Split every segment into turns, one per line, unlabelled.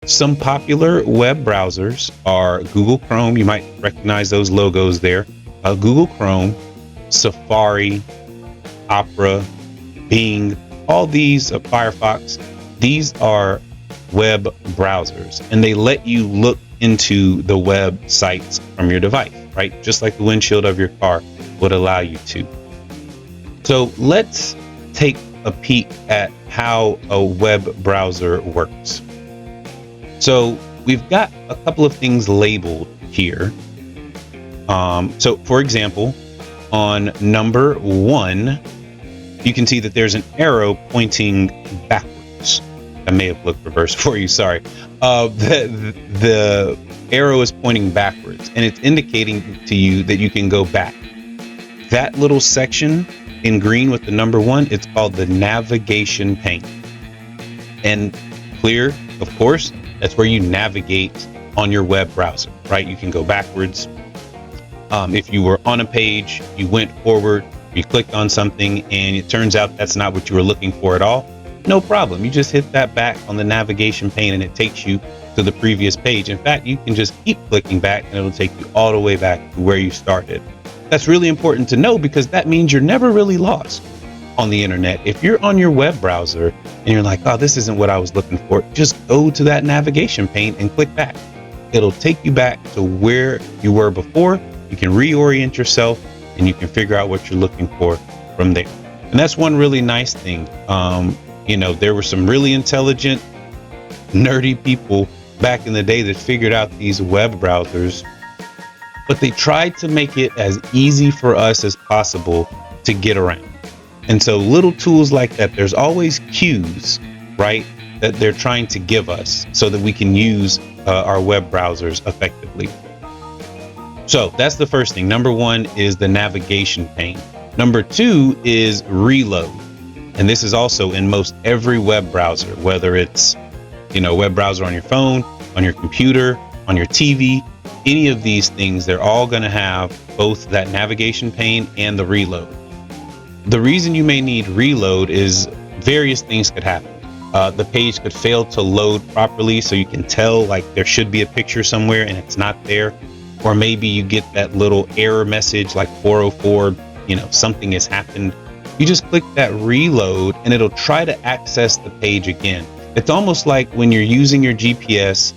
Some popular web browsers are Google Chrome. You might recognize those logos there. Google Chrome, Safari, Opera, Bing, all these, Firefox, these are web browsers, and they let you look into the websites from your device, right? Just like the windshield of your car would allow you to. So let's take a peek at how a web browser works. So we've got a couple of things labeled here. So for example, on number 1, you can see that there's an arrow pointing backwards. I may have looked reverse for you, sorry. The arrow is pointing backwards, and it's indicating to you that you can go back. That little section in green with the number 1, it's called the navigation pane. And clear, of course, that's where you navigate on your web browser, right? You can go backwards. If you were on a page, you went forward, you clicked on something, and it turns out that's not what you were looking for at all, no problem. You just hit that back on the navigation pane and it takes you to the previous page. In fact, you can just keep clicking back and it'll take you all the way back to where you started. That's really important to know because that means you're never really lost on the internet. If you're on your web browser and you're like, oh, this isn't what I was looking for, just go to that navigation pane and click back. It'll take you back to where you were before. You can reorient yourself and you can figure out what you're looking for from there. And that's one really nice thing. There were some really intelligent, nerdy people back in the day that figured out these web browsers, but they tried to make it as easy for us as possible to get around. And so little tools like that, there's always cues, right, that they're trying to give us so that we can use our web browsers effectively. So that's the first thing. Number 1 is the navigation pane. Number 2 is reload. And this is also in most every web browser, whether it's, web browser on your phone, on your computer, on your TV, any of these things, they're all going to have both that navigation pane and the reload. The reason you may need reload is various things could happen. The page could fail to load properly, so you can tell like there should be a picture somewhere and it's not there. Or maybe you get that little error message like 404, something has happened. You just click that reload and it'll try to access the page again. It's almost like when you're using your GPS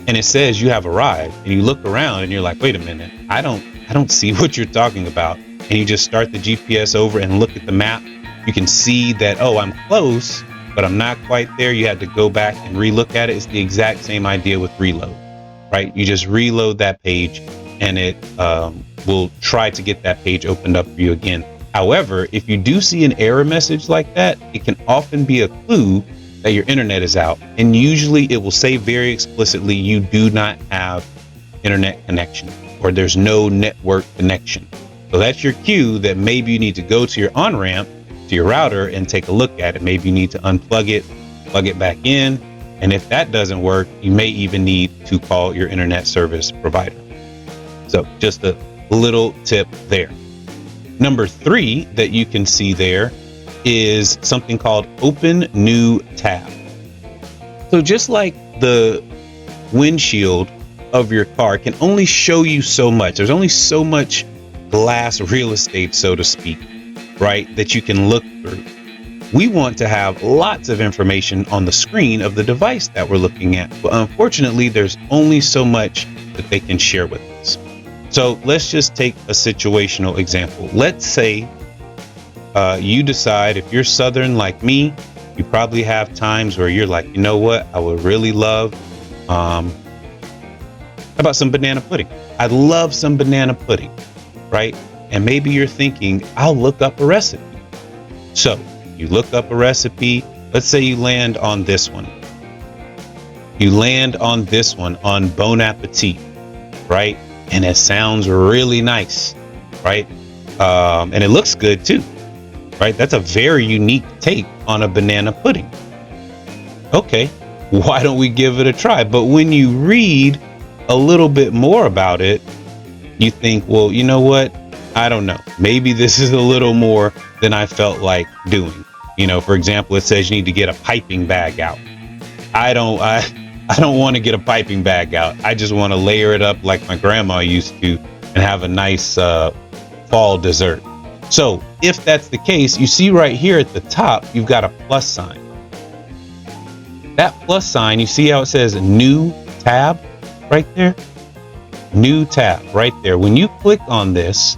and it says you have arrived and you look around and you're like, wait a minute, I don't see what you're talking about. And you just start the GPS over and look at the map. You can see that, oh, I'm close, but I'm not quite there. You had to go back and relook at it. It's the exact same idea with reload, right? You just reload that page and it will try to get that page opened up for you again. However, if you do see an error message like that, it can often be a clue that your internet is out. And usually it will say very explicitly, you do not have internet connection, or there's no network connection. So that's your cue that maybe you need to go to your on-ramp to your router and take a look at it. Maybe you need to unplug it, plug it back in. And if that doesn't work, you may even need to call your internet service provider. So just a little tip there. Number 3 that you can see there is something called Open New Tab. So just like the windshield of your car can only show you so much, there's only so much glass real estate, so to speak, right, that you can look through. We want to have lots of information on the screen of the device that we're looking at. But unfortunately, there's only so much that they can share with us. So let's just take a situational example. Let's say you decide, if you're Southern like me, you probably have times where you're like, you know what, I would really love, how about some banana pudding? I'd love some banana pudding, right? And maybe you're thinking, I'll look up a recipe. So you look up a recipe. Let's say you land on this one. You land on this one on Bon Appetit, right? And it sounds really nice, right? And it looks good too, right? That's a very unique take on a banana pudding. Okay, why don't we give it a try? But when you read a little bit more about it, you think, well, you know what? I don't know. Maybe this is a little more than I felt like doing. For example, it says you need to get a piping bag out. I don't want to get a piping bag out. I just want to layer it up like my grandma used to and have a nice fall dessert. So if that's the case, you see right here at the top, you've got a plus sign. That plus sign, you see how it says new tab right there? New tab right there. When you click on this,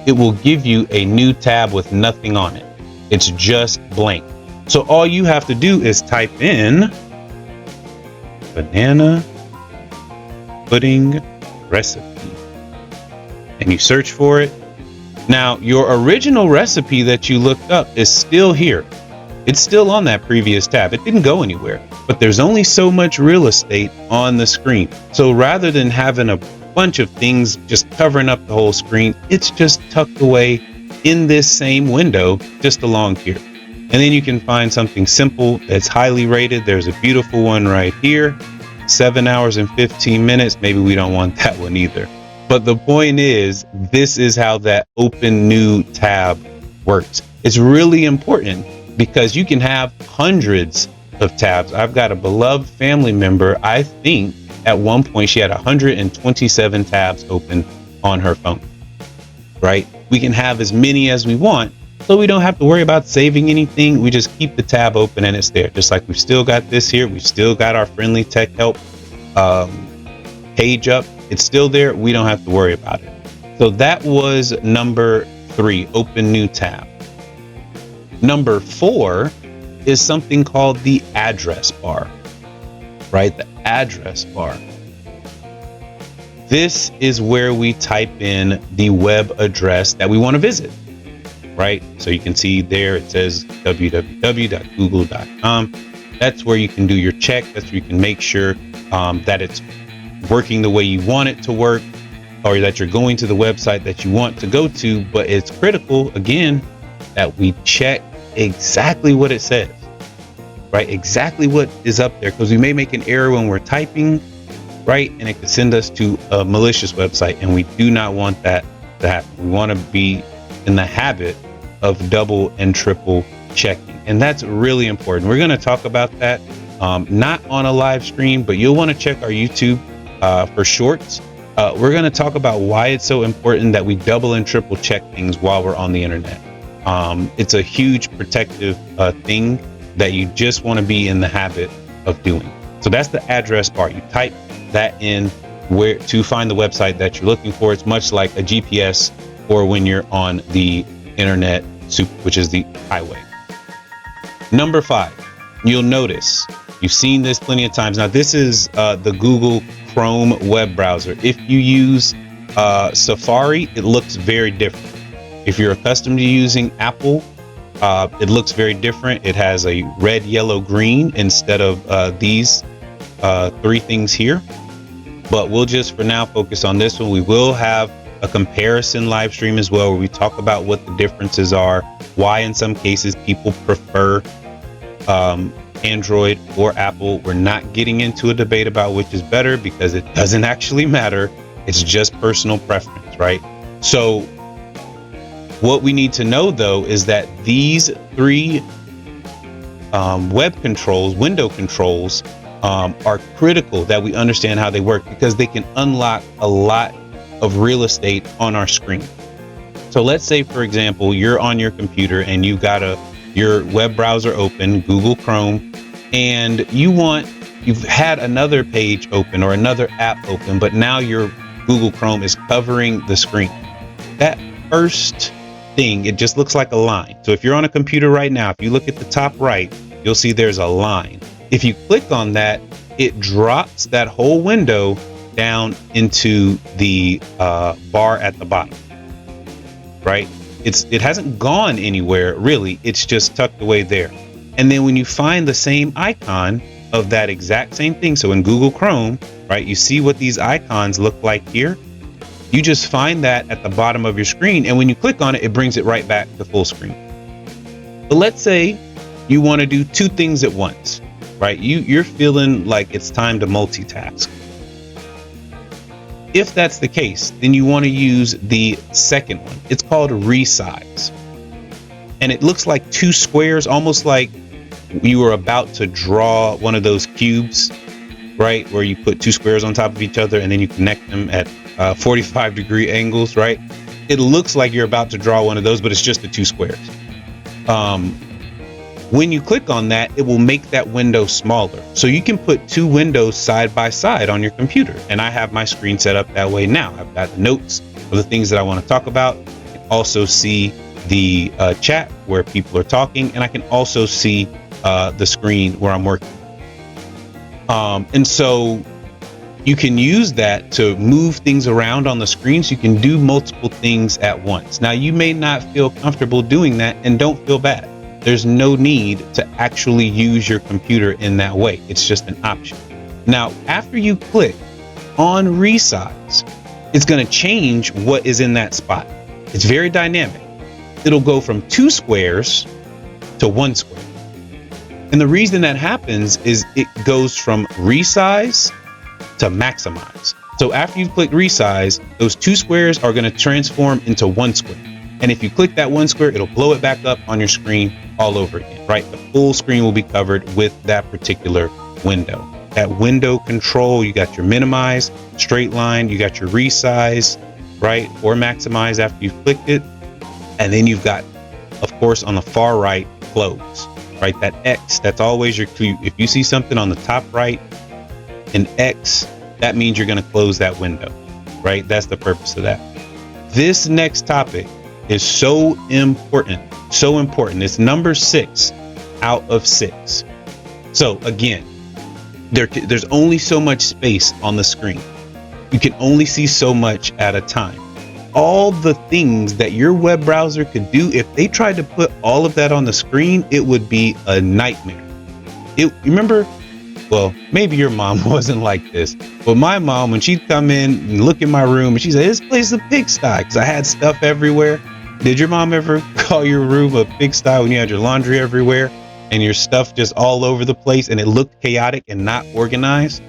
it will give you a new tab with nothing on it. It's just blank. So all you have to do is type in banana pudding recipe and you search for it. Now, your original recipe that you looked up is still here. It's still on that previous tab. It didn't go anywhere, but there's only so much real estate on the screen. So rather than having a bunch of things just covering up the whole screen, it's just tucked away in this same window just along here. And then you can find something simple that's highly rated. There's a beautiful one right here, 7 hours and 15 minutes. Maybe we don't want that one either. But the point is, this is how that open new tab works. It's really important because you can have hundreds of tabs. I've got a beloved family member. I think at one point she had 127 tabs open on her phone, right? We can have as many as we want, so we don't have to worry about saving anything. We just keep the tab open and it's there. Just like we've still got this here. We've still got our friendly tech help page up. It's still there. We don't have to worry about it. So that was number 3, open new tab. Number 4 is something called the address bar, right? The address bar. This is where we type in the web address that we want to visit, right? So you can see there it says www.google.com. That's where you can do your check. That's where you can make sure that it's working the way you want it to work, or that you're going to the website that you want to go to. But it's critical, again, that we check exactly what it says, right? Exactly what is up there, because we may make an error when we're typing, right? And it could send us to a malicious website, and we do not want that to happen. We want to be in the habit of double and triple checking, and that's really important. We're going to talk about that not on a live stream, but you'll want to check our YouTube for shorts. We're going to talk about why it's so important that we double and triple check things while we're on the internet. It's a huge protective thing that you just want to be in the habit of doing. So that's the address bar. You type that in where to find the website that you're looking for. It's much like a GPS or when you're on the internet, which is the highway. Number 5, you'll notice, you've seen this plenty of times. Now, this is the Google Chrome web browser. If you use Safari, it looks very different. If you're accustomed to using Apple, it looks very different. It has a red, yellow, green instead of these 3 things here. But we'll just for now focus on this one. We will have a comparison live stream as well, where we talk about what the differences are, why in some cases people prefer Android or Apple. We're not getting into a debate about which is better, because it doesn't actually matter. It's just personal preference, right? So what we need to know, though, is that these 3 web controls, window controls, are critical that we understand how they work, because they can unlock a lot of real estate on our screen. So let's say, for example, you're on your computer and you've got your web browser open, Google Chrome, and you've had another page open or another app open, but now your Google Chrome is covering the screen. That first thing, it just looks like a line. So if you're on a computer right now, if you look at the top right, you'll see there's a line. If you click on that, it drops that whole window down into the bar at the bottom, right? It hasn't gone anywhere really. It's just tucked away there. And then when you find the same icon of that exact same thing, so in Google Chrome, right, you see what these icons look like here. You just find that at the bottom of your screen, and when you click on it, it brings it right back to full screen. But let's say you want to do 2 things at once, right? You're feeling like it's time to multitask. If that's the case, then you want to use the second one. It's called resize. And it looks like 2 squares, almost like you were about to draw one of those cubes, right? Where you put two squares on top of each other and then you connect them at 45-degree angles, right? It looks like you're about to draw one of those, but it's just the two squares. When you click on that, it will make that window smaller. So you can put two windows side by side on your computer. And I have my screen set up that way now. I've got the notes of the things that I want to talk about. I can also see the chat where people are talking, and I can also see the screen where I'm working. And so you can use that to move things around on the screen, so you can do multiple things at once. Now, you may not feel comfortable doing that, and don't feel bad. There's no need to actually use your computer in that way. It's just an option. Now, after you click on resize, it's going to change what is in that spot. It's very dynamic. It'll go from two squares to one square. And the reason that happens is it goes from resize to maximize. So after you click resize, those two squares are going to transform into one square. And if you click that one square, it'll blow it back up on your screen all over again, right? The full screen will be covered with that particular window. That window control, you got your minimize, straight line, you got your resize, right? Or maximize after you've clicked it. And then you've got, of course, on the far right, close, right? That X, that's always your clue. If you see something on the top right, an X, that means you're going to close that window, right? That's the purpose of that. This next topic is so important. So important. It's number 6 out of 6. So again, there's only so much space on the screen. You can only see so much at a time. All the things that your web browser could do, if they tried to put all of that on the screen, it would be a nightmare. You remember, well, maybe your mom wasn't like this, but my mom, when she'd come in and look in my room and she said, "This place is a pigsty," because I had stuff everywhere. Did your mom ever call your room a pigsty when you had your laundry everywhere and your stuff just all over the place and it looked chaotic and not organized?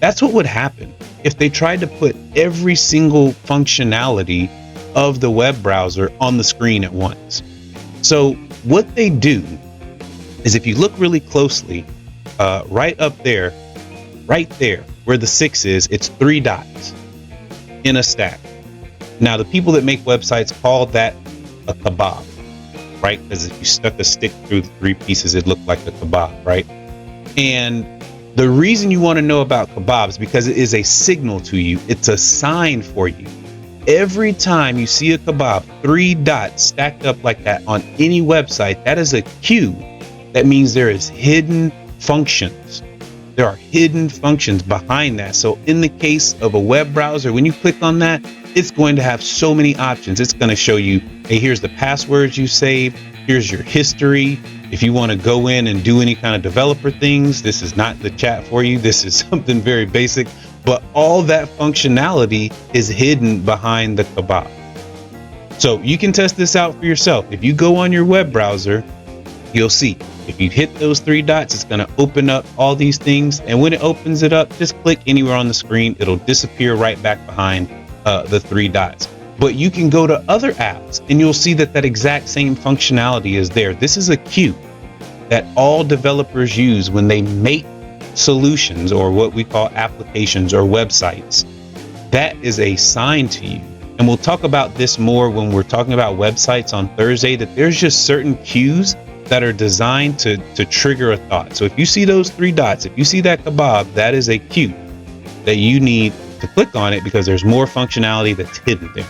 That's what would happen if they tried to put every single functionality of the web browser on the screen at once. So what they do is, if you look really closely, right up there, where the 6 is, it's 3 dots in a stack. Now, the people that make websites call that a kabob, right? Because if you stuck a stick through the 3 pieces, it looked like a kebab, right? And the reason you want to know about kebabs is because it is a signal to you. It's a sign for you. Every time you see a kebab, 3 dots stacked up like that on any website, that is a cue. That means there is hidden functions. There are hidden functions behind that. So in the case of a web browser, when you click on that, it's going to have so many options. It's going to show you, hey, here's the passwords you saved. Here's your history. If you want to go in and do any kind of developer things, this is not the chat for you. This is something very basic, but all that functionality is hidden behind the kebab. So you can test this out for yourself. If you go on your web browser, you'll see if you hit those 3 dots, it's going to open up all these things. And when it opens it up, just click anywhere on the screen. It'll disappear right back behind the 3 dots. But you can go to other apps and you'll see that exact same functionality is there. This is a cue that all developers use when they make solutions, or what we call applications or websites. That is a sign to you. And we'll talk about this more when we're talking about websites on Thursday, that there's just certain cues that are designed to trigger a thought. So if you see those 3 dots, if you see that kebab, that is a cue that you need to click on it, because there's more functionality that's hidden there.